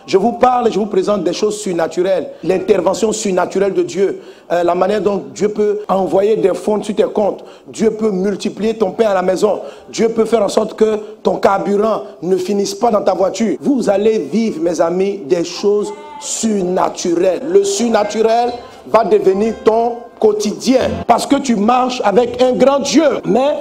Je vous parle et je vous présente des choses surnaturelles. L'intervention surnaturelle de Dieu. La manière dont Dieu peut envoyer des fonds sur tes comptes. Dieu peut multiplier ton pain à la maison. Dieu peut faire en sorte que ton carburant ne finisse pas dans ta voiture. Vous allez vivre, mes amis, des choses surnaturelles. Le surnaturel va devenir ton quotidien. Parce que tu marches avec un grand Dieu. Mais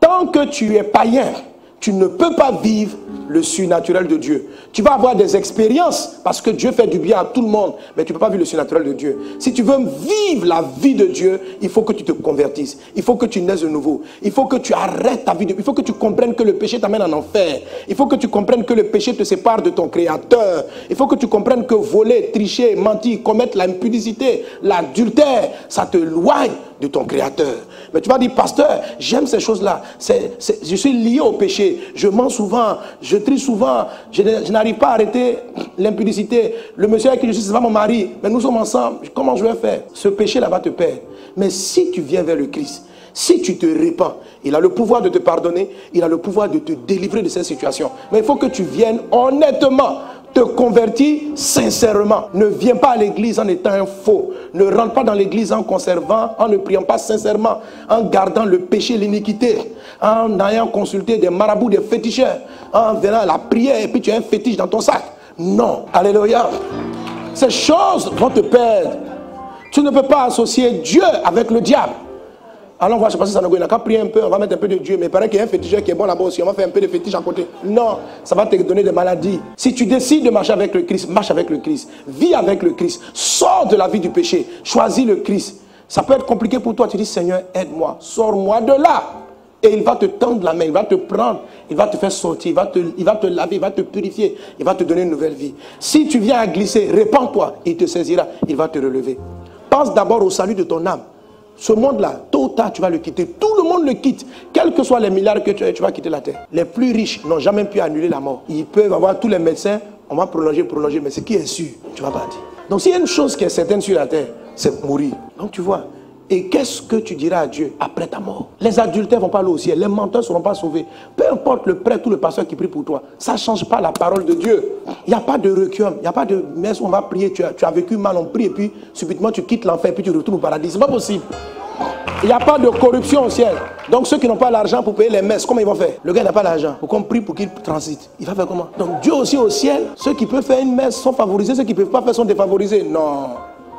tant que tu es païen, tu ne peux pas vivre le surnaturel de Dieu. Tu vas avoir des expériences parce que Dieu fait du bien à tout le monde, mais tu ne peux pas vivre le surnaturel de Dieu. Si tu veux vivre la vie de Dieu, il faut que tu te convertisses. Il faut que tu naisses de nouveau. Il faut que tu arrêtes ta vie. Il faut que tu comprennes que le péché t'amène en enfer. Il faut que tu comprennes que le péché te sépare de ton Créateur. Il faut que tu comprennes que voler, tricher, mentir, commettre l'impudicité, l'adultère, ça te loigne de ton Créateur. Mais tu vas dire, pasteur, j'aime ces choses-là. Je suis lié au péché. Je mens souvent, je trie souvent, je n'arrive pas à arrêter l'impudicité. Le monsieur avec qui je suis, c'est pas mon mari, mais nous sommes ensemble. Comment je vais faire? Ce péché-là va te perdre. Mais si tu viens vers le Christ, si tu te répands, il a le pouvoir de te pardonner, il a le pouvoir de te délivrer de cette situation. Mais il faut que tu viennes honnêtement, te convertir sincèrement. Ne viens pas à l'église en étant un faux. Ne rentre pas dans l'église en conservant, en ne priant pas sincèrement, en gardant le péché, l'iniquité, en ayant consulté des marabouts, des féticheurs, en venant à la prière et puis tu as un fétiche dans ton sac. Non. Alléluia. Ces choses vont te perdre. Tu ne peux pas associer Dieu avec le diable. Alors on va se passer ça, on n'a qu'à prier un peu, on va mettre un peu de Dieu, mais il paraît qu'il y a un féticheur qui est bon là-bas aussi, on va faire un peu de fétiche à côté. Non, ça va te donner des maladies. Si tu décides de marcher avec le Christ, marche avec le Christ, vis avec le Christ, sors de la vie du péché, choisis le Christ. Ça peut être compliqué pour toi, tu dis Seigneur, aide-moi, sors-moi de là. Et il va te tendre la main, il va te prendre, il va te faire sortir, il va te laver, il va te purifier, il va te donner une nouvelle vie. Si tu viens à glisser, répands-toi, il te saisira, il va te relever. Pense d'abord au salut de ton âme. Ce monde-là, tôt ou tard, tu vas le quitter. Tout le monde le quitte. Quels que soient les milliards que tu as, tu vas quitter la terre. Les plus riches n'ont jamais pu annuler la mort. Ils peuvent avoir tous les médecins, on va prolonger, mais ce qui est sûr, tu vas partir. Donc s'il y a une chose qui est certaine sur la terre, c'est mourir. Donc tu vois. Et qu'est-ce que tu diras à Dieu après ta mort? Les adultères ne vont pas aller au ciel, les menteurs ne seront pas sauvés. Peu importe le prêtre ou le pasteur qui prie pour toi, ça ne change pas la parole de Dieu. Il n'y a pas de requiem, il n'y a pas de messe où on va prier, tu as vécu mal, on prie et puis subitement tu quittes l'enfer et puis tu retournes au paradis. Ce n'est pas possible. Il n'y a pas de corruption au ciel. Donc ceux qui n'ont pas l'argent pour payer les messes, comment ils vont faire? Le gars n'a pas l'argent. Pour qu'on prie pour qu'il transite. Il va faire comment? Donc Dieu aussi au ciel, ceux qui peuvent faire une messe sont favorisés, ceux qui ne peuvent pas faire sont défavorisés. Non.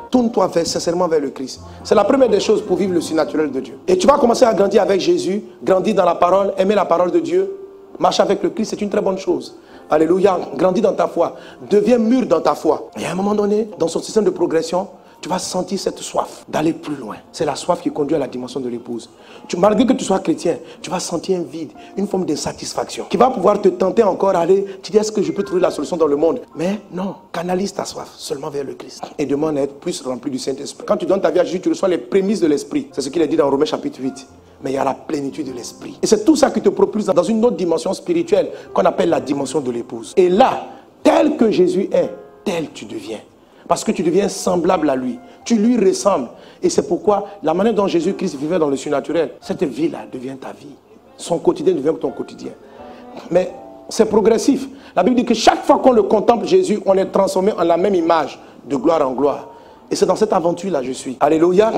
Tourne-toi sincèrement vers le Christ. C'est la première des choses pour vivre le surnaturel de Dieu. Et tu vas commencer à grandir avec Jésus, grandir dans la parole, aimer la parole de Dieu. Marcher avec le Christ, c'est une très bonne chose. Alléluia. Grandis dans ta foi. Deviens mûr dans ta foi. Et à un moment donné, dans son système de progression, tu vas sentir cette soif d'aller plus loin. C'est la soif qui conduit à la dimension de l'épouse. Malgré que tu sois chrétien, tu vas sentir un vide, une forme d'insatisfaction qui va pouvoir te tenter encore à aller. Tu dis, est-ce que je peux trouver la solution dans le monde? Mais non, canalise ta soif seulement vers le Christ et demande à être plus rempli du Saint-Esprit. Quand tu donnes ta vie à Jésus, tu reçois les prémices de l'Esprit. C'est ce qu'il a dit dans Romains chapitre 8. Mais il y a la plénitude de l'Esprit. Et c'est tout ça qui te propulse dans une autre dimension spirituelle qu'on appelle la dimension de l'épouse. Et là, tel que Jésus est, tel tu deviens. Parce que tu deviens semblable à lui. Tu lui ressembles. Et c'est pourquoi la manière dont Jésus-Christ vivait dans le surnaturel, cette vie-là devient ta vie. Son quotidien devient ton quotidien. Mais c'est progressif. La Bible dit que chaque fois qu'on le contemple, Jésus, on est transformé en la même image, de gloire en gloire. Et c'est dans cette aventure-là que je suis. Alléluia.